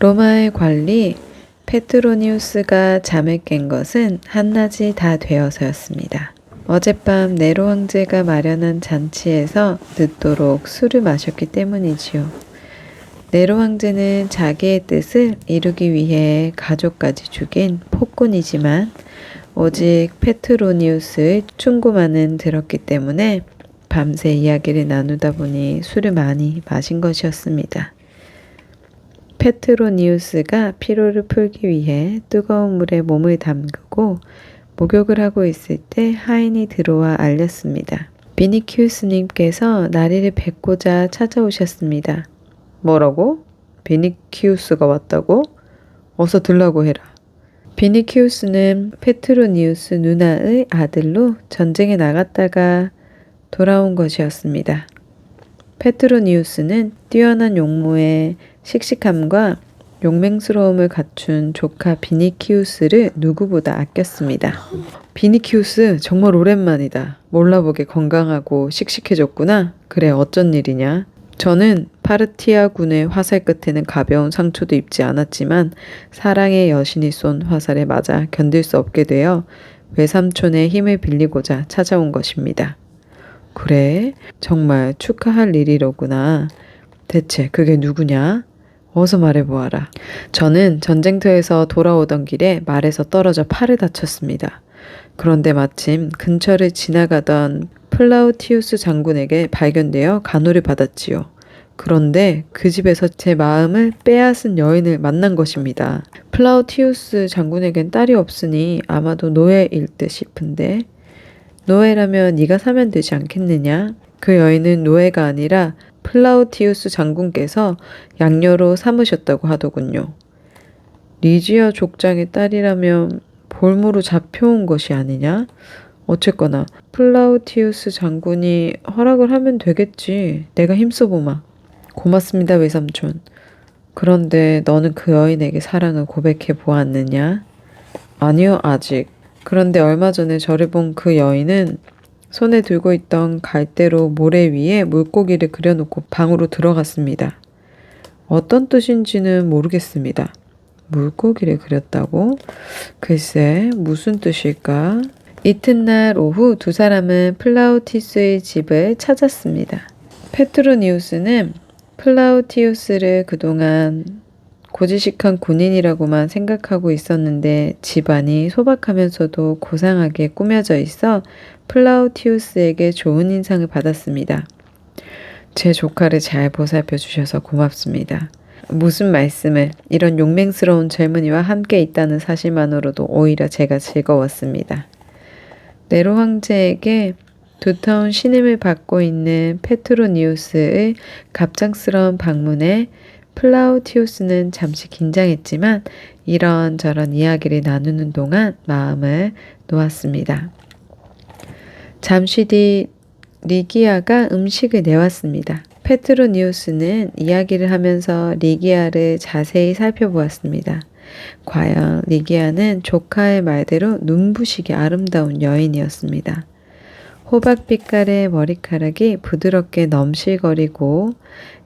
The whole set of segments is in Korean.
로마의 관리 페트로니우스가 잠을 깬 것은 한낮이 다 되어서였습니다. 어젯밤 네로 황제가 마련한 잔치에서 늦도록 술을 마셨기 때문이지요. 네로 황제는 자기의 뜻을 이루기 위해 가족까지 죽인 폭군이지만 오직 페트로니우스의 충고만은 들었기 때문에 밤새 이야기를 나누다 보니 술을 많이 마신 것이었습니다. 페트로니우스가 피로를 풀기 위해 뜨거운 물에 몸을 담그고 목욕을 하고 있을 때 하인이 들어와 알렸습니다. 비니키우스님께서 나리를 뵙고자 찾아오셨습니다. 뭐라고? 비니키우스가 왔다고? 어서 들라고 해라. 비니키우스는 페트로니우스 누나의 아들로 전쟁에 나갔다가 돌아온 것이었습니다. 페트로니우스는 뛰어난 용모에 씩씩함과 용맹스러움을 갖춘 조카 비니키우스를 누구보다 아꼈습니다. 비니키우스 정말 오랜만이다. 몰라보게 건강하고 씩씩해졌구나. 그래 어쩐 일이냐? 저는 파르티아 군의 화살 끝에는 가벼운 상처도 입지 않았지만 사랑의 여신이 쏜 화살에 맞아 견딜 수 없게 되어 외삼촌의 힘을 빌리고자 찾아온 것입니다. 그래? 정말 축하할 일이로구나. 대체 그게 누구냐? 어서 말해보아라. 저는 전쟁터에서 돌아오던 길에 말에서 떨어져 팔을 다쳤습니다. 그런데 마침 근처를 지나가던 플라우티우스 장군에게 발견되어 간호를 받았지요. 그런데 그 집에서 제 마음을 빼앗은 여인을 만난 것입니다. 플라우티우스 장군에겐 딸이 없으니 아마도 노예일 듯 싶은데 노예라면 네가 사면 되지 않겠느냐? 그 여인은 노예가 아니라 플라우티우스 장군께서 양녀로 삼으셨다고 하더군요. 리지아 족장의 딸이라면 볼모로 잡혀온 것이 아니냐? 어쨌거나 플라우티우스 장군이 허락을 하면 되겠지. 내가 힘써보마. 고맙습니다, 외삼촌. 그런데 너는 그 여인에게 사랑을 고백해 보았느냐? 아니요, 아직. 그런데 얼마 전에 저를 본 그 여인은 손에 들고 있던 갈대로 모래 위에 물고기를 그려놓고 방으로 들어갔습니다. 어떤 뜻인지는 모르겠습니다. 물고기를 그렸다고? 글쎄, 무슨 뜻일까? 이튿날 오후 두 사람은 플라우티우스의 집을 찾았습니다. 페트로니우스는 플라우티우스를 그동안 고지식한 군인이라고만 생각하고 있었는데 집안이 소박하면서도 고상하게 꾸며져 있어 플라우티우스에게 좋은 인상을 받았습니다. 제 조카를 잘 보살펴 주셔서 고맙습니다. 무슨 말씀을, 이런 용맹스러운 젊은이와 함께 있다는 사실만으로도 오히려 제가 즐거웠습니다. 네로 황제에게 두터운 신임을 받고 있는 페트로니우스의 갑작스러운 방문에 플라우티우스는 잠시 긴장했지만 이런저런 이야기를 나누는 동안 마음을 놓았습니다. 잠시 뒤 리기아가 음식을 내왔습니다. 페트로니우스는 이야기를 하면서 리기아를 자세히 살펴보았습니다. 과연 리기아는 조카의 말대로 눈부시게 아름다운 여인이었습니다. 호박빛깔의 머리카락이 부드럽게 넘실거리고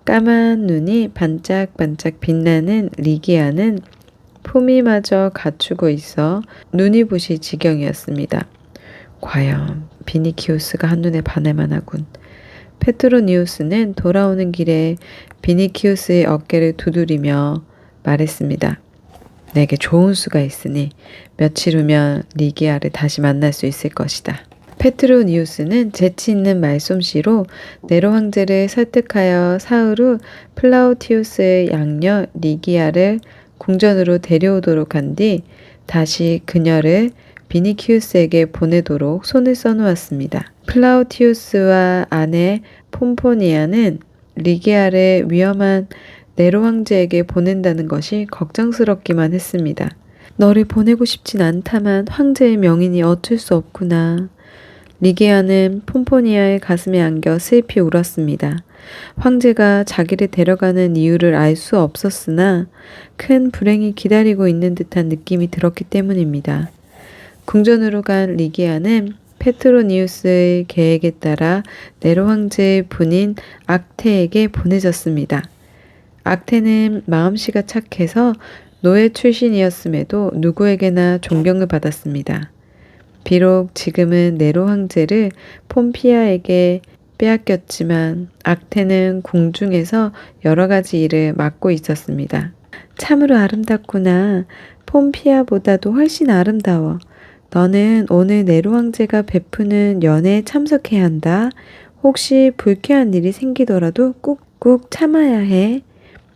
까만 눈이 반짝반짝 빛나는 리기아는 품위마저 갖추고 있어 눈이 부실 지경이었습니다. 과연 비니키우스가 한눈에 반할만 하군. 페트로니우스는 돌아오는 길에 비니키우스의 어깨를 두드리며 말했습니다. 내게 좋은 수가 있으니 며칠 후면 리기아를 다시 만날 수 있을 것이다. 페트로니우스는 재치 있는 말솜씨로 네로 황제를 설득하여 사흘 후 플라우티우스의 양녀 리기아를 궁전으로 데려오도록 한 뒤 다시 그녀를 비니키우스에게 보내도록 손을 써놓았습니다. 플라우티우스와 아내 폼포니아는 리기아를 위험한 네로 황제에게 보낸다는 것이 걱정스럽기만 했습니다. 너를 보내고 싶진 않다만 황제의 명이니 어쩔 수 없구나. 리기아는 폼포니아의 가슴에 안겨 슬피 울었습니다. 황제가 자기를 데려가는 이유를 알 수 없었으나 큰 불행이 기다리고 있는 듯한 느낌이 들었기 때문입니다. 궁전으로 간 리기아는 페트로니우스의 계획에 따라 네로 황제의 분인 악테에게 보내졌습니다. 악테는 마음씨가 착해서 노예 출신이었음에도 누구에게나 존경을 받았습니다. 비록 지금은 네로 황제를 폼피아에게 빼앗겼지만 악테는 궁중에서 여러 가지 일을 맡고 있었습니다. 참으로 아름답구나. 폼피아보다도 훨씬 아름다워. 너는 오늘 네로 황제가 베푸는 연회에 참석해야 한다. 혹시 불쾌한 일이 생기더라도 꾹꾹 참아야 해.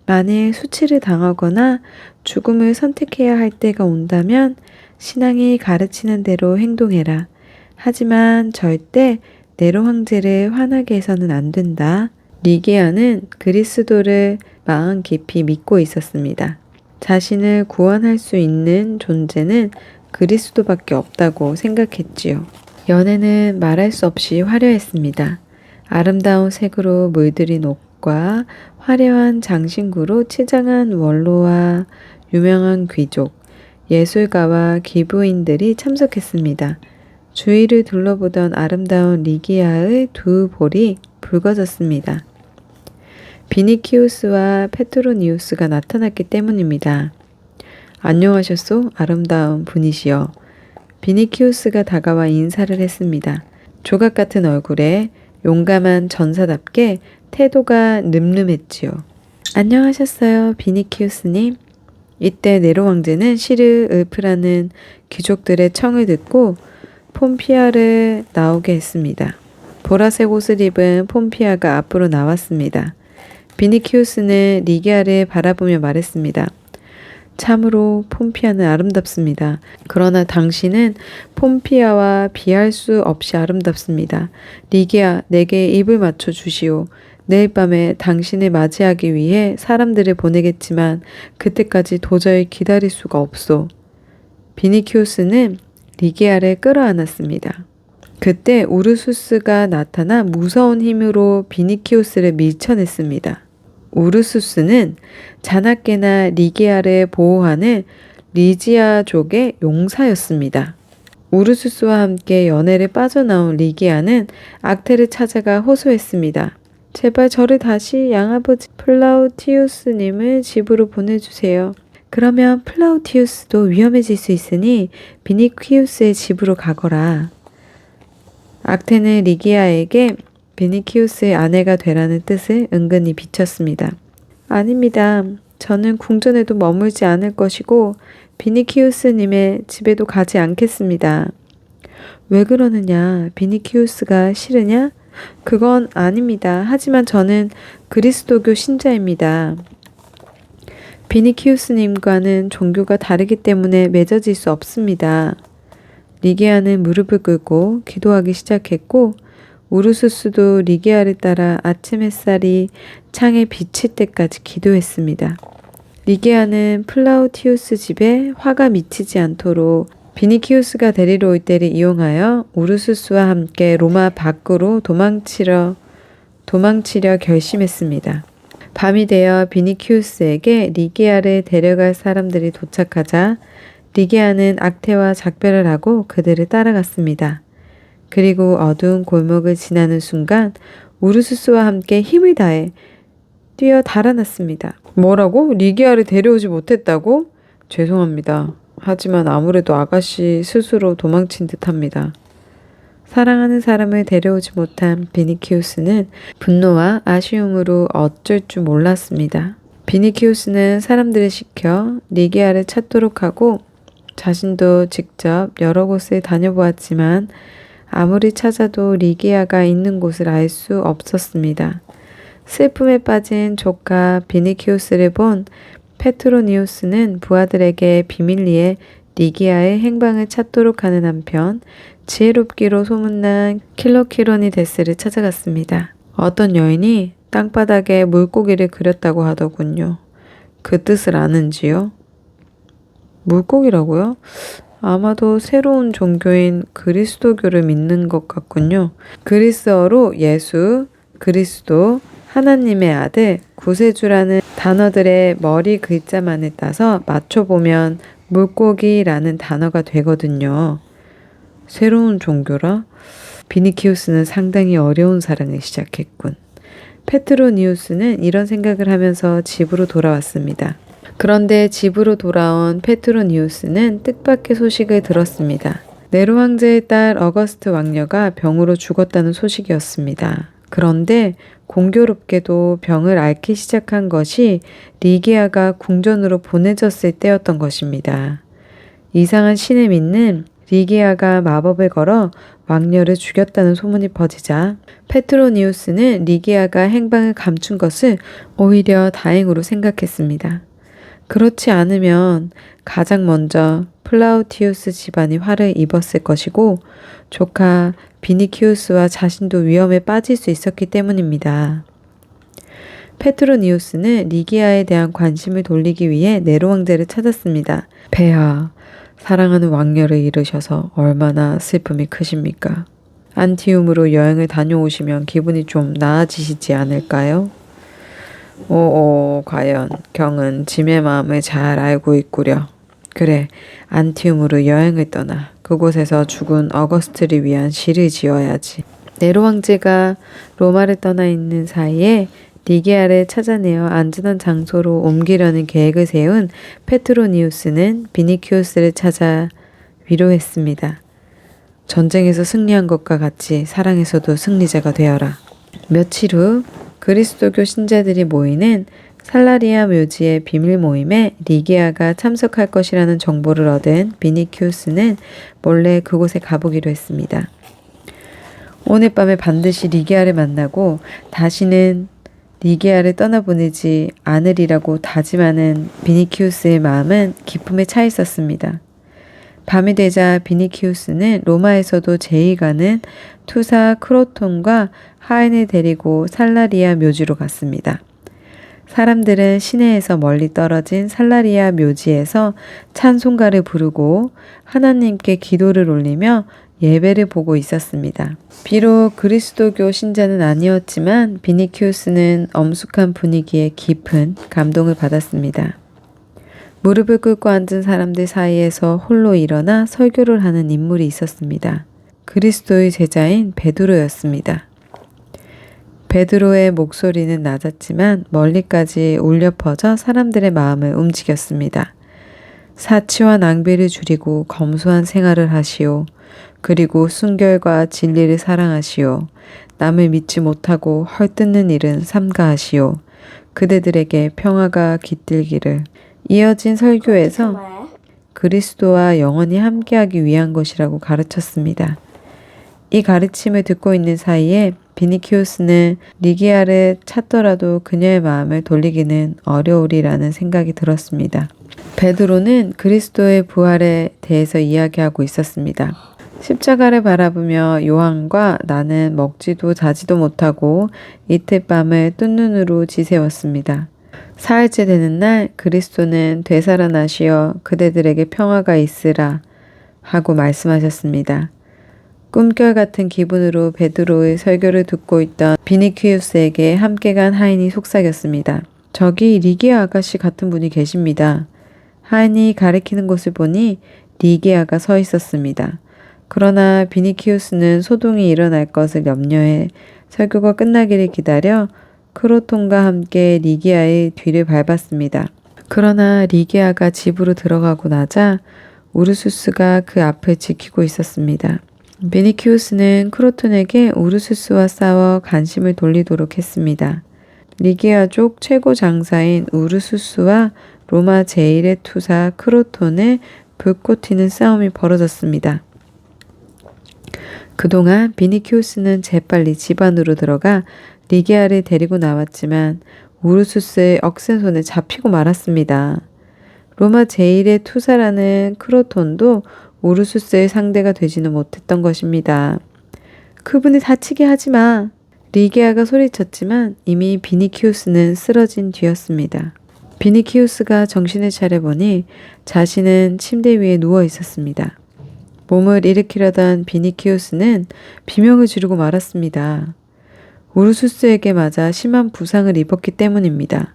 만일 수치를 당하거나 죽음을 선택해야 할 때가 온다면 신앙이 가르치는 대로 행동해라. 하지만 절대 네로 황제를 화나게 해서는 안 된다. 리게아는 그리스도를 마음 깊이 믿고 있었습니다. 자신을 구원할 수 있는 존재는 그리스도밖에 없다고 생각했지요. 연애는 말할 수 없이 화려했습니다. 아름다운 색으로 물들인 옷과 화려한 장신구로 치장한 원로와 유명한 귀족, 예술가와 기부인들이 참석했습니다. 주위를 둘러보던 아름다운 리기아의 두 볼이 붉어졌습니다. 비니키우스와 페트로니우스가 나타났기 때문입니다. 안녕하셨소? 아름다운 분이시여. 비니키우스가 다가와 인사를 했습니다. 조각 같은 얼굴에 용감한 전사답게 태도가 늠름했지요. 안녕하셨어요, 비니키우스님. 이때 네로 황제는 시르을프라는 귀족들의 청을 듣고 폼피아를 나오게 했습니다. 보라색 옷을 입은 폼피아가 앞으로 나왔습니다. 비니키우스는 리게아를 바라보며 말했습니다. 참으로 폼피아는 아름답습니다. 그러나 당신은 폼피아와 비할 수 없이 아름답습니다. 리게아, 내게 입을 맞춰 주시오. 내일 밤에 당신을 맞이하기 위해 사람들을 보내겠지만 그때까지 도저히 기다릴 수가 없소. 비니키우스는 리게아를 끌어안았습니다. 그때 우르수스가 나타나 무서운 힘으로 비니키우스를 밀쳐냈습니다. 우르수스는 자나깨나 리게아를 보호하는 리지아족의 용사였습니다. 우르수스와 함께 연회를 빠져나온 리게아는 악테를 찾아가 호소했습니다. 제발 저를 다시 양아버지 플라우티우스님을 집으로 보내주세요. 그러면 플라우티우스도 위험해질 수 있으니 비니키우스의 집으로 가거라. 악테는 리기아에게 비니키우스의 아내가 되라는 뜻을 은근히 비쳤습니다. 아닙니다. 저는 궁전에도 머물지 않을 것이고 비니키우스님의 집에도 가지 않겠습니다. 왜 그러느냐? 비니키우스가 싫으냐? 그건 아닙니다. 하지만 저는 그리스도교 신자입니다. 비니키우스님과는 종교가 다르기 때문에 맺어질 수 없습니다. 리게아는 무릎을 꿇고 기도하기 시작했고 우르수스도 리게아를 따라 아침 햇살이 창에 비칠 때까지 기도했습니다. 리게아는 플라우티우스 집에 화가 미치지 않도록 비니키우스가 데리러 올 때를 이용하여 우르수스와 함께 로마 밖으로 도망치려 결심했습니다. 밤이 되어 비니키우스에게 리게아를 데려갈 사람들이 도착하자 리게아는 악테와 작별을 하고 그들을 따라갔습니다. 그리고 어두운 골목을 지나는 순간 우르수스와 함께 힘을 다해 뛰어 달아났습니다. 뭐라고? 리게아를 데려오지 못했다고? 죄송합니다. 하지만 아무래도 아가씨 스스로 도망친 듯합니다. 사랑하는 사람을 데려오지 못한 비니키우스는 분노와 아쉬움으로 어쩔 줄 몰랐습니다. 비니키우스는 사람들을 시켜 리게아를 찾도록 하고 자신도 직접 여러 곳을 다녀보았지만 아무리 찾아도 리게아가 있는 곳을 알 수 없었습니다. 슬픔에 빠진 조카 비니키우스를 본 페트로니우스는 부하들에게 비밀리에 리게아의 행방을 찾도록 하는 한편 지혜롭기로 소문난 킬로키로니데스를 찾아갔습니다. 어떤 여인이 땅바닥에 물고기를 그렸다고 하더군요. 그 뜻을 아는지요? 물고기라고요? 아마도 새로운 종교인 그리스도교를 믿는 것 같군요. 그리스어로 예수, 그리스도, 하나님의 아들, 구세주라는 단어들의 머리 글자만을 따서 맞춰보면 물고기라는 단어가 되거든요. 새로운 종교라? 비니키우스는 상당히 어려운 사랑을 시작했군. 페트로니우스는 이런 생각을 하면서 집으로 돌아왔습니다. 그런데 집으로 돌아온 페트로니우스는 뜻밖의 소식을 들었습니다. 네로 황제의 딸 어거스트 왕녀가 병으로 죽었다는 소식이었습니다. 그런데 공교롭게도 병을 앓기 시작한 것이 리기아가 궁전으로 보내졌을 때였던 것입니다. 이상한 신을 믿는 리기아가 마법을 걸어 왕녀를 죽였다는 소문이 퍼지자 페트로니우스는 리기아가 행방을 감춘 것을 오히려 다행으로 생각했습니다. 그렇지 않으면 가장 먼저 플라우티우스 집안이 화를 입었을 것이고 조카 비니키우스와 자신도 위험에 빠질 수 있었기 때문입니다. 페트로니우스는 리기아에 대한 관심을 돌리기 위해 네로 왕제를 찾았습니다. 폐하, 사랑하는 왕녀를 잃으셔서 얼마나 슬픔이 크십니까? 안티움으로 여행을 다녀오시면 기분이 좀 나아지시지 않을까요? 과연 경은 짐의 마음을 잘 알고 있구려. 그래, 안티움으로 여행을 떠나 그곳에서 죽은 어거스트를 위한 시를 지어야지. 네로 황제가 로마를 떠나 있는 사이에 리기아를 찾아내어 안전한 장소로 옮기려는 계획을 세운 페트로니우스는 비니키우스를 찾아 위로했습니다. 전쟁에서 승리한 것과 같이 사랑에서도 승리자가 되어라. 며칠 후 그리스도교 신자들이 모이는 살라리아 묘지의 비밀 모임에 리기아가 참석할 것이라는 정보를 얻은 비니키우스는 몰래 그곳에 가보기로 했습니다. 오늘 밤에 반드시 리기아를 만나고 다시는 리기아를 떠나보내지 않으리라고 다짐하는 비니키우스의 마음은 기쁨에 차 있었습니다. 밤이 되자 비니키우스는 로마에서도 제의 가는 투사 크로톤과 하인을 데리고 살라리아 묘지로 갔습니다. 사람들은 시내에서 멀리 떨어진 살라리아 묘지에서 찬송가를 부르고 하나님께 기도를 올리며 예배를 보고 있었습니다. 비록 그리스도교 신자는 아니었지만 비니키우스는 엄숙한 분위기에 깊은 감동을 받았습니다. 무릎을 꿇고 앉은 사람들 사이에서 홀로 일어나 설교를 하는 인물이 있었습니다. 그리스도의 제자인 베드로였습니다. 베드로의 목소리는 낮았지만 멀리까지 울려 퍼져 사람들의 마음을 움직였습니다. 사치와 낭비를 줄이고 검소한 생활을 하시오. 그리고 순결과 진리를 사랑하시오. 남을 믿지 못하고 헐뜯는 일은 삼가하시오. 그대들에게 평화가 깃들기를. 이어진 설교에서 그리스도와 영원히 함께하기 위한 것이라고 가르쳤습니다. 이 가르침을 듣고 있는 사이에 비니키우스는 리기아를 찾더라도 그녀의 마음을 돌리기는 어려우리라는 생각이 들었습니다. 베드로는 그리스도의 부활에 대해서 이야기하고 있었습니다. 십자가를 바라보며 요한과 나는 먹지도 자지도 못하고 이틀 밤을 뜬 눈으로 지새웠습니다. 사흘째 되는 날 그리스도는 되살아나시어 그대들에게 평화가 있으라 하고 말씀하셨습니다. 꿈결 같은 기분으로 베드로의 설교를 듣고 있던 비니키우스에게 함께 간 하인이 속삭였습니다. 저기 리기아 아가씨 같은 분이 계십니다. 하인이 가리키는 곳을 보니 리기아가 서 있었습니다. 그러나 비니키우스는 소동이 일어날 것을 염려해 설교가 끝나기를 기다려 크로톤과 함께 리기아의 뒤를 밟았습니다. 그러나 리기아가 집으로 들어가고 나자 우르수스가 그 앞을 지키고 있었습니다. 비니키우스는 크로톤에게 우르수스와 싸워 관심을 돌리도록 했습니다. 리기아족 최고 장사인 우르수스와 로마 제1의 투사 크로톤의 불꽃 튀는 싸움이 벌어졌습니다. 그동안 비니키우스는 재빨리 집 안으로 들어가 리기아를 데리고 나왔지만 우르수스의 억센 손에 잡히고 말았습니다. 로마 제1의 투사라는 크로톤도 우르수스의 상대가 되지는 못했던 것입니다. 그분이 다치게 하지 마! 리기아가 소리쳤지만 이미 비니키우스는 쓰러진 뒤였습니다. 비니키우스가 정신을 차려보니 자신은 침대 위에 누워 있었습니다. 몸을 일으키려던 비니키우스는 비명을 지르고 말았습니다. 우르수스에게 맞아 심한 부상을 입었기 때문입니다.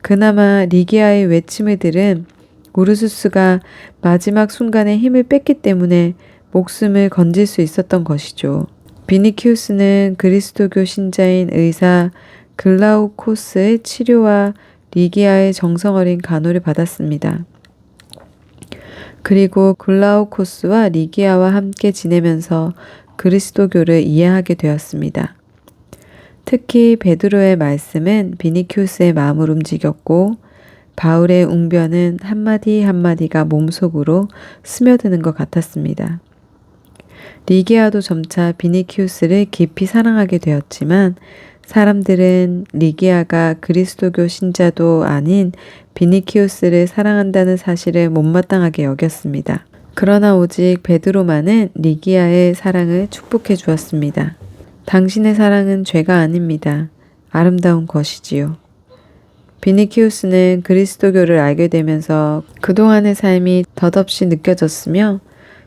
그나마 리기아의 외침을 들은 우르수스가 마지막 순간에 힘을 뺐기 때문에 목숨을 건질 수 있었던 것이죠. 비니키우스는 그리스도교 신자인 의사 글라우코스의 치료와 리기아의 정성어린 간호를 받았습니다. 그리고 글라우코스와 리기아와 함께 지내면서 그리스도교를 이해하게 되었습니다. 특히 베드로의 말씀은 비니키우스의 마음을 움직였고 바울의 웅변은 한마디 한마디가 몸속으로 스며드는 것 같았습니다. 리기아도 점차 비니키우스를 깊이 사랑하게 되었지만 사람들은 리기아가 그리스도교 신자도 아닌 비니키우스를 사랑한다는 사실을 못마땅하게 여겼습니다. 그러나 오직 베드로만은 리기아의 사랑을 축복해 주었습니다. 당신의 사랑은 죄가 아닙니다. 아름다운 것이지요. 비니키우스는 그리스도교를 알게 되면서 그동안의 삶이 덧없이 느껴졌으며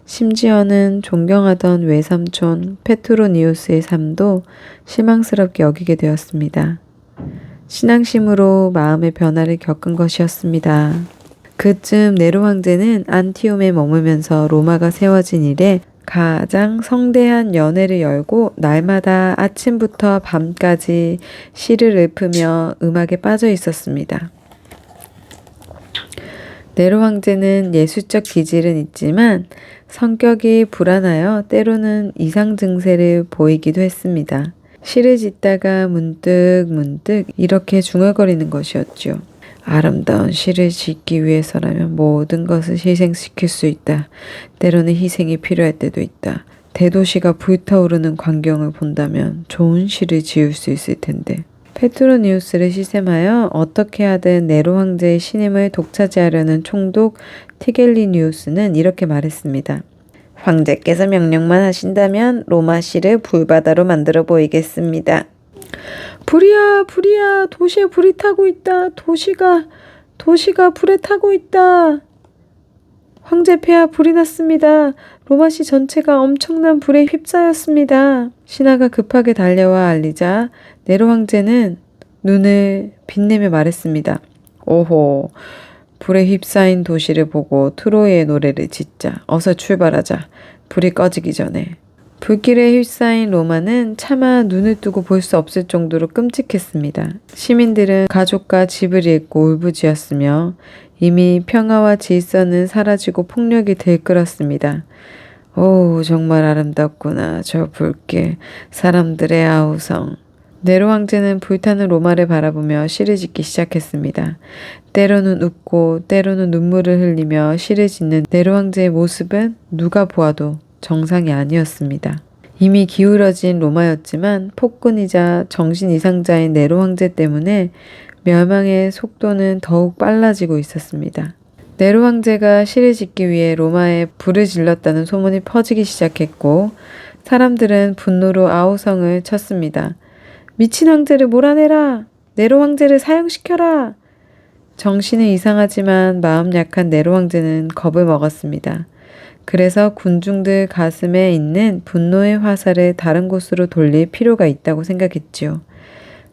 심지어는 존경하던 외삼촌 페트로니우스의 삶도 실망스럽게 여기게 되었습니다. 신앙심으로 마음의 변화를 겪은 것이었습니다. 그쯤 네로 황제는 안티움에 머물면서 로마가 세워진 이래 가장 성대한 연회를 열고 날마다 아침부터 밤까지 시를 읊으며 음악에 빠져 있었습니다. 네로 황제는 예술적 기질은 있지만 성격이 불안하여 때로는 이상 증세를 보이기도 했습니다. 시를 짓다가 문득 이렇게 중얼거리는 것이었죠. 아름다운 시를 짓기 위해서라면 모든 것을 희생시킬 수 있다. 때로는 희생이 필요할 때도 있다. 대도시가 불타오르는 광경을 본다면 좋은 시를 지을 수 있을 텐데. 페트로니우스를 시샘하여 어떻게 하든 네로 황제의 신임을 독차지하려는 총독 티겔리니우스는 이렇게 말했습니다. 황제께서 명령만 하신다면 로마시를 불바다로 만들어 보이겠습니다. 불이야, 도시에 불이 타고 있다. 도시가 불에 타고 있다. 황제 폐하 불이 났습니다. 로마시 전체가 엄청난 불에 휩싸였습니다. 신하가 급하게 달려와 알리자 네로 황제는 눈을 빛내며 말했습니다. 오호, 불에 휩싸인 도시를 보고 트로이의 노래를 짓자. 어서 출발하자. 불이 꺼지기 전에. 불길에 휩싸인 로마는 차마 눈을 뜨고 볼 수 없을 정도로 끔찍했습니다. 시민들은 가족과 집을 잃고 울부짖었으며 이미 평화와 질서는 사라지고 폭력이 들끓었습니다. 오, 정말 아름답구나. 저 불길, 사람들의 아우성. 네로 황제는 불타는 로마를 바라보며 시를 짓기 시작했습니다. 때로는 웃고 때로는 눈물을 흘리며 시를 짓는 네로 황제의 모습은 누가 보아도 정상이 아니었습니다. 이미 기울어진 로마였지만 폭군이자 정신 이상자인 네로 황제 때문에 멸망의 속도는 더욱 빨라지고 있었습니다. 네로 황제가 시를 짓기 위해 로마에 불을 질렀다는 소문이 퍼지기 시작했고 사람들은 분노로 아우성을 쳤습니다. 미친 황제를 몰아내라! 네로 황제를 사형시켜라! 정신은 이상하지만 마음 약한 네로 황제는 겁을 먹었습니다. 그래서 군중들 가슴에 있는 분노의 화살을 다른 곳으로 돌릴 필요가 있다고 생각했지요.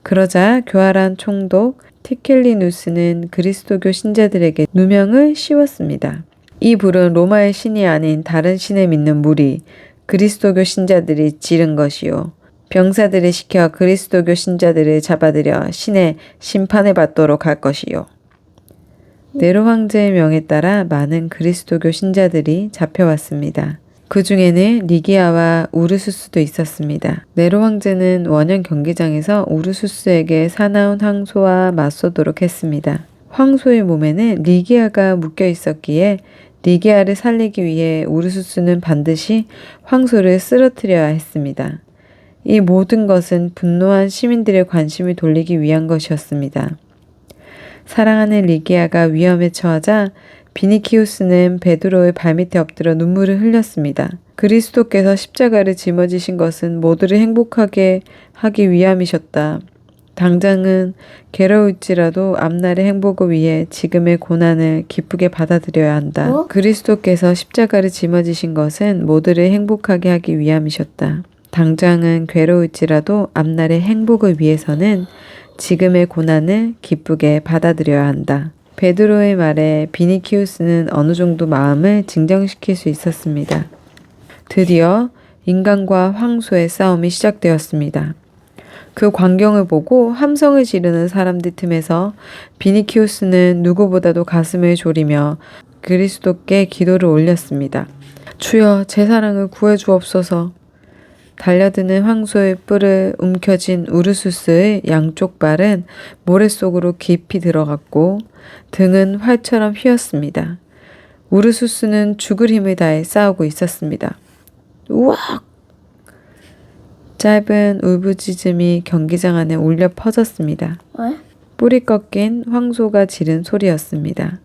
그러자 교활한 총독 티켈리누스는 그리스도교 신자들에게 누명을 씌웠습니다. 이 불은 로마의 신이 아닌 다른 신을 믿는 무리, 그리스도교 신자들이 지른 것이요. 병사들을 시켜 그리스도교 신자들을 잡아들여 신의 심판을 받도록 할 것이요. 네로 황제의 명에 따라 많은 그리스도교 신자들이 잡혀왔습니다. 그 중에는 리기아와 우르수스도 있었습니다. 네로 황제는 원형 경기장에서 우르수스에게 사나운 황소와 맞서도록 했습니다. 황소의 몸에는 리기아가 묶여 있었기에 리기아를 살리기 위해 우르수스는 반드시 황소를 쓰러뜨려야 했습니다. 이 모든 것은 분노한 시민들의 관심을 돌리기 위한 것이었습니다. 사랑하는 리기아가 위험에 처하자 비니키우스는 베드로의 발밑에 엎드려 눈물을 흘렸습니다. 그리스도께서 십자가를 짊어지신 것은 모두를 행복하게 하기 위함이셨다. 당장은 괴로울지라도 앞날의 행복을 위해 지금의 고난을 기쁘게 받아들여야 한다. 그리스도께서 십자가를 짊어지신 것은 모두를 행복하게 하기 위함이셨다. 당장은 괴로울지라도 앞날의 행복을 위해서는 지금의 고난을 기쁘게 받아들여야 한다. 베드로의 말에 비니키우스는 어느 정도 마음을 진정시킬 수 있었습니다. 드디어 인간과 황소의 싸움이 시작되었습니다. 그 광경을 보고 함성을 지르는 사람들 틈에서 비니키우스는 누구보다도 가슴을 졸이며 그리스도께 기도를 올렸습니다. 주여, 제 사랑을 구해 주옵소서. 달려드는 황소의 뿔을 움켜쥔 우르수스의 양쪽 발은 모래 속으로 깊이 들어갔고 등은 활처럼 휘었습니다. 우르수스는 죽을 힘을 다해 싸우고 있었습니다. 우악! 짧은 울부짖음이 경기장 안에 울려 퍼졌습니다. 왜? 뿔이 꺾인 황소가 지른 소리였습니다.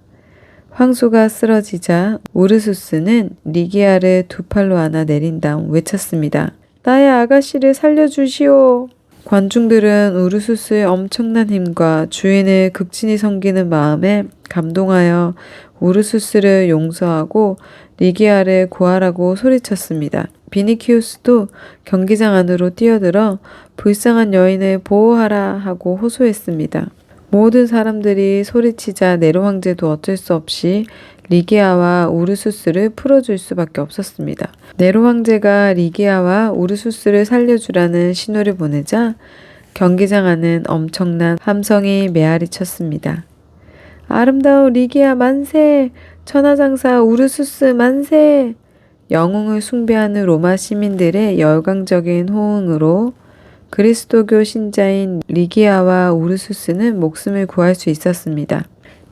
황소가 쓰러지자 우르수스는 리기아를 두 팔로 안아 내린 다음 외쳤습니다. 나의 아가씨를 살려주시오. 관중들은 우르수스의 엄청난 힘과 주인을 극진히 섬기는 마음에 감동하여 우르수스를 용서하고 리기아를 구하라고 소리쳤습니다. 비니키우스도 경기장 안으로 뛰어들어 불쌍한 여인을 보호하라 하고 호소했습니다. 모든 사람들이 소리치자 네로 황제도 어쩔 수 없이 리기아와 우르수스를 풀어줄 수밖에 없었습니다. 네로 황제가 리기아와 우르수스를 살려주라는 신호를 보내자 경기장 안은 엄청난 함성이 메아리 쳤습니다. 아름다운 리기아 만세! 천하장사 우르수스 만세! 영웅을 숭배하는 로마 시민들의 열광적인 호응으로 그리스도교 신자인 리기아와 우르수스는 목숨을 구할 수 있었습니다.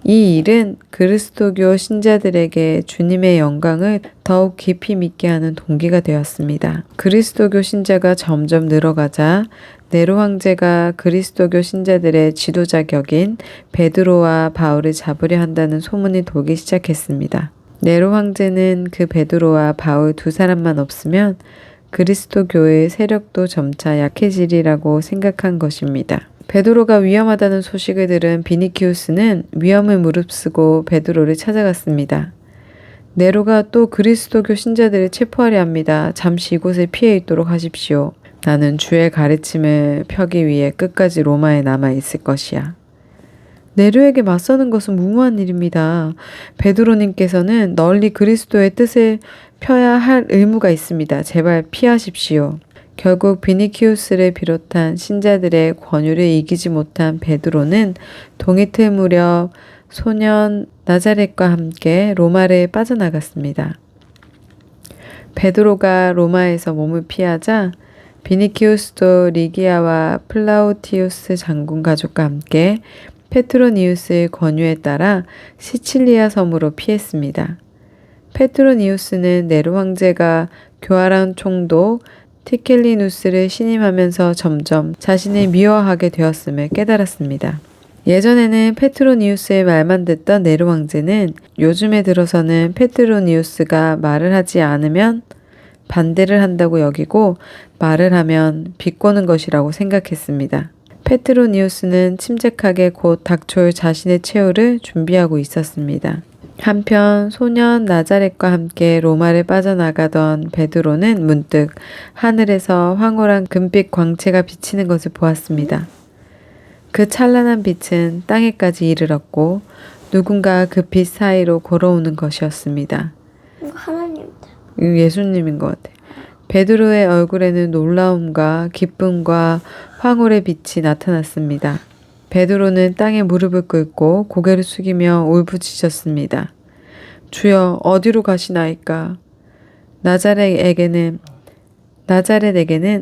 이 일은 그리스도교 신자들에게 주님의 영광을 더욱 깊이 믿게 하는 동기가 되었습니다. 그리스도교 신자가 점점 늘어가자 네로 황제가 그리스도교 신자들의 지도자 격인 베드로와 바울을 잡으려 한다는 소문이 돌기 시작했습니다. 네로 황제는 그 베드로와 바울 두 사람만 없으면 그리스도교의 세력도 점차 약해지리라고 생각한 것입니다. 베드로가 위험하다는 소식을 들은 비니키우스는 위험을 무릅쓰고 베드로를 찾아갔습니다. 네로가 또 그리스도교 신자들을 체포하려 합니다. 잠시 이곳에 피해 있도록 하십시오. 나는 주의 가르침을 펴기 위해 끝까지 로마에 남아 있을 것이야. 네로에게 맞서는 것은 무모한 일입니다. 베드로님께서는 널리 그리스도의 뜻을 펴야 할 의무가 있습니다. 제발 피하십시오. 결국 비니키우스를 비롯한 신자들의 권유를 이기지 못한 베드로는 동이틀 무렵 소년 나자렛과 함께 로마를 빠져나갔습니다. 베드로가 로마에서 몸을 피하자 비니키우스도 리기아와 플라우티우스 장군 가족과 함께 페트로니우스의 권유에 따라 시칠리아 섬으로 피했습니다. 페트로니우스는 네로 황제가 교활한 총독 티켈리누스를 신임하면서 점점 자신을 미워하게 되었음을 깨달았습니다. 예전에는 페트로니우스의 말만 듣던 네로 황제는 요즘에 들어서는 페트로니우스가 말을 하지 않으면 반대를 한다고 여기고 말을 하면 비꼬는 것이라고 생각했습니다. 페트로니우스는 침착하게 곧 닥쳐올 자신의 최후를 준비하고 있었습니다. 한편 소년 나자렛과 함께 로마를 빠져나가던 베드로는 문득 하늘에서 황홀한 금빛 광채가 비치는 것을 보았습니다. 그 찬란한 빛은 땅에까지 이르렀고 누군가 그 빛 사이로 걸어오는 것이었습니다. 이거 하나님이다. 이거 예수님인 것 같아. 베드로의 얼굴에는 놀라움과 기쁨과 황홀의 빛이 나타났습니다. 베드로는 땅에 무릎을 꿇고 고개를 숙이며 울부짖었습니다. 주여, 어디로 가시나이까? 나자렛에게는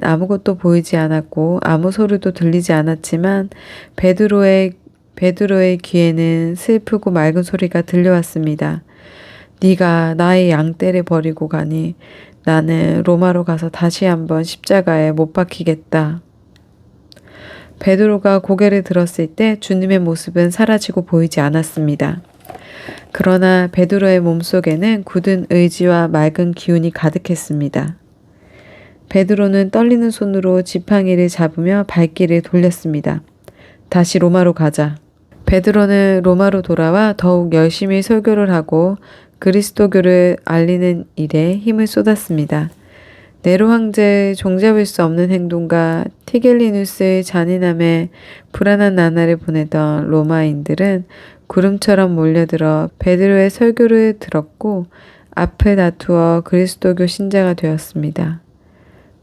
아무것도 보이지 않았고 아무 소리도 들리지 않았지만 베드로의 귀에는 슬프고 맑은 소리가 들려왔습니다. 네가 나의 양떼를 버리고 가니 나는 로마로 가서 다시 한번 십자가에 못 박히겠다. 베드로가 고개를 들었을 때 주님의 모습은 사라지고 보이지 않았습니다. 그러나 베드로의 몸속에는 굳은 의지와 맑은 기운이 가득했습니다. 베드로는 떨리는 손으로 지팡이를 잡으며 발길을 돌렸습니다. 다시 로마로 가자. 베드로는 로마로 돌아와 더욱 열심히 설교를 하고 그리스도교를 알리는 일에 힘을 쏟았습니다. 네로 황제의 종잡을 수 없는 행동과 티겔리누스의 잔인함에 불안한 나날을 보내던 로마인들은 구름처럼 몰려들어 베드로의 설교를 들었고 앞을 다투어 그리스도교 신자가 되었습니다.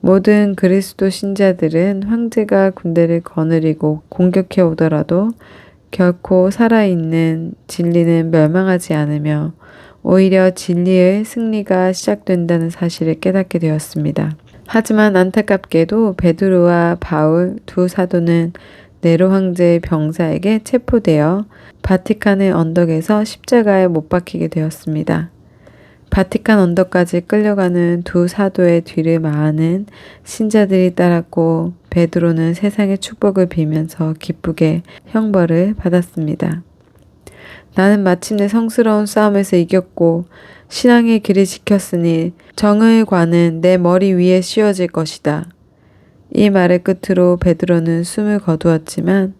모든 그리스도 신자들은 황제가 군대를 거느리고 공격해 오더라도 결코 살아있는 진리는 멸망하지 않으며 오히려 진리의 승리가 시작된다는 사실을 깨닫게 되었습니다. 하지만 안타깝게도 베드로와 바울 두 사도는 네로 황제의 병사에게 체포되어 바티칸의 언덕에서 십자가에 못 박히게 되었습니다. 바티칸 언덕까지 끌려가는 두 사도의 뒤를 많은 신자들이 따랐고 베드로는 세상의 축복을 빌면서 기쁘게 형벌을 받았습니다. 나는 마침내 성스러운 싸움에서 이겼고 신앙의 길을 지켰으니 정의 관은 내 머리 위에 씌워질 것이다. 이 말의 끝으로 베드로는 숨을 거두었지만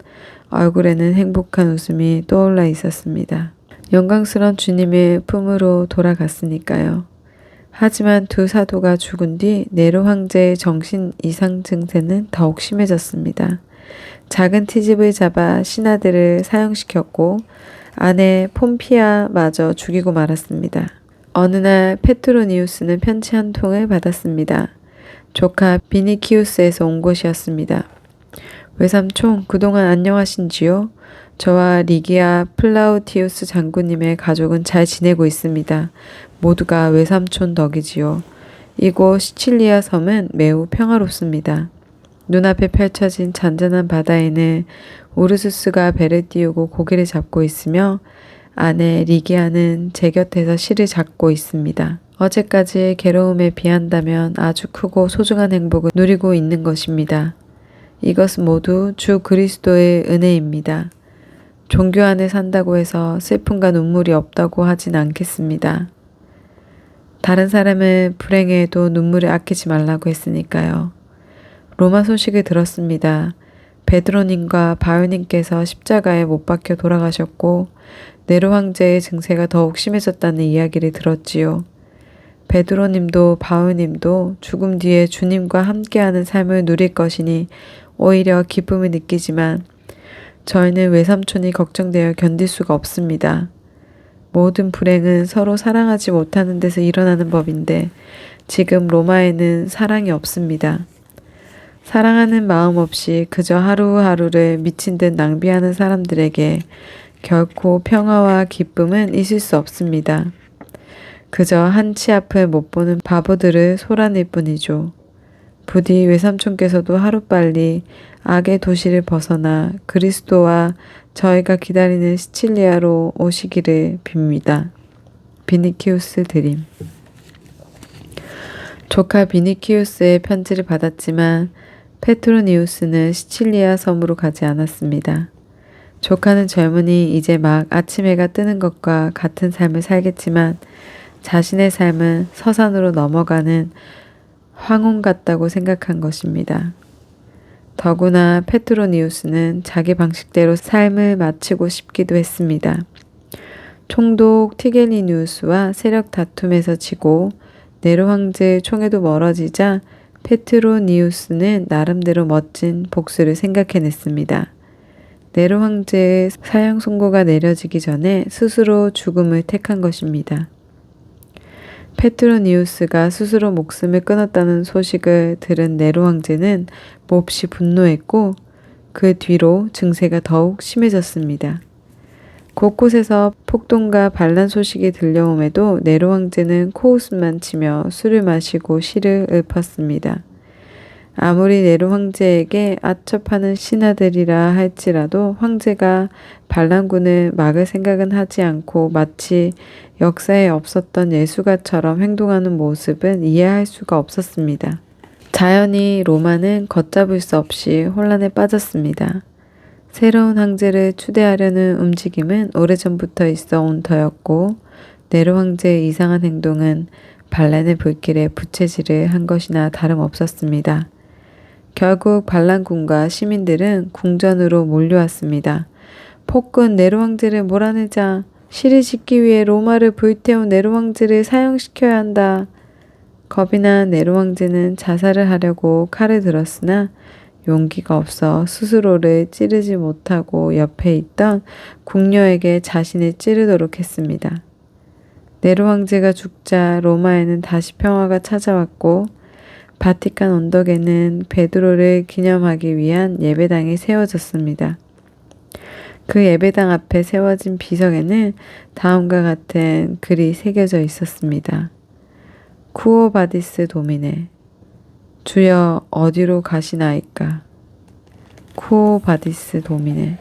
얼굴에는 행복한 웃음이 떠올라 있었습니다. 영광스러운 주님의 품으로 돌아갔으니까요. 하지만 두 사도가 죽은 뒤 네로 황제의 정신 이상 증세는 더욱 심해졌습니다. 작은 트집을 잡아 신하들을 사형시켰고 아내 폼피아마저 죽이고 말았습니다. 어느 날 페트로니우스는 편지 한 통을 받았습니다. 조카 비니키우스에서 온 것이었습니다. 외삼촌, 그동안 안녕하신지요? 저와 리기아 플라우티우스 장군님의 가족은 잘 지내고 있습니다. 모두가 외삼촌 덕이지요. 이곳 시칠리아 섬은 매우 평화롭습니다. 눈앞에 펼쳐진 잔잔한 바다에는 우르수스가 배를 띄우고 고기를 잡고 있으며 아내 리기아는 제 곁에서 실을 잡고 있습니다. 어제까지의 괴로움에 비한다면 아주 크고 소중한 행복을 누리고 있는 것입니다. 이것은 모두 주 그리스도의 은혜입니다. 종교 안에 산다고 해서 슬픔과 눈물이 없다고 하진 않겠습니다. 다른 사람을 불행해도 눈물을 아끼지 말라고 했으니까요. 로마 소식을 들었습니다. 베드로님과 바울님께서 십자가에 못 박혀 돌아가셨고 네로 황제의 증세가 더욱 심해졌다는 이야기를 들었지요. 베드로님도 바울님도 죽음 뒤에 주님과 함께하는 삶을 누릴 것이니 오히려 기쁨을 느끼지만 저희는 외삼촌이 걱정되어 견딜 수가 없습니다. 모든 불행은 서로 사랑하지 못하는 데서 일어나는 법인데 지금 로마에는 사랑이 없습니다. 사랑하는 마음 없이 그저 하루하루를 미친 듯 낭비하는 사람들에게 결코 평화와 기쁨은 있을 수 없습니다. 그저 한치 앞을 못 보는 바보들을 소란일 뿐이죠. 부디 외삼촌께서도 하루빨리 악의 도시를 벗어나 그리스도와 저희가 기다리는 시칠리아로 오시기를 빕니다. 비니키우스 드림. 조카 비니키우스의 편지를 받았지만 페트로니우스는 시칠리아 섬으로 가지 않았습니다. 조카는 젊으니 이제 막 아침 해가 뜨는 것과 같은 삶을 살겠지만 자신의 삶은 서산으로 넘어가는 황혼 같다고 생각한 것입니다. 더구나 페트로니우스는 자기 방식대로 삶을 마치고 싶기도 했습니다. 총독 티겔리누스와 세력 다툼에서 지고 네로 황제의 총에도 멀어지자 페트로니우스는 나름대로 멋진 복수를 생각해냈습니다. 네로 황제의 사형 선고가 내려지기 전에 스스로 죽음을 택한 것입니다. 페트로니우스가 스스로 목숨을 끊었다는 소식을 들은 네로 황제는 몹시 분노했고 그 뒤로 증세가 더욱 심해졌습니다. 곳곳에서 폭동과 반란 소식이 들려옴에도 네로 황제는 코웃음만 치며 술을 마시고 시를 읊었습니다. 아무리 네로 황제에게 아첩하는 신하들이라 할지라도 황제가 반란군을 막을 생각은 하지 않고 마치 역사에 없었던 예수가처럼 행동하는 모습은 이해할 수가 없었습니다. 자연히 로마는 걷잡을 수 없이 혼란에 빠졌습니다. 새로운 황제를 추대하려는 움직임은 오래전부터 있어 온 터였고 네로 황제의 이상한 행동은 반란의 불길에 부채질을 한 것이나 다름없었습니다. 결국 반란군과 시민들은 궁전으로 몰려왔습니다. 폭군 네로 황제를 몰아내자. 시를 짓기 위해 로마를 불태운 네로 황제를 사형시켜야 한다. 겁이 난 네로 황제는 자살을 하려고 칼을 들었으나 용기가 없어 스스로를 찌르지 못하고 옆에 있던 궁녀에게 자신을 찌르도록 했습니다. 네로 황제가 죽자 로마에는 다시 평화가 찾아왔고 바티칸 언덕에는 베드로를 기념하기 위한 예배당이 세워졌습니다. 그 예배당 앞에 세워진 비석에는 다음과 같은 글이 새겨져 있었습니다. 쿠오 바디스 도미네. 주여 어디로 가시나이까? 쿠오 바디스 도미네.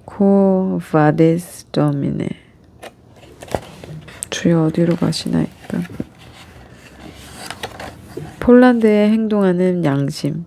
쿠오 바디스 도미네. 주여 어디로 가시나이까? 폴란드에 행동하는 양심.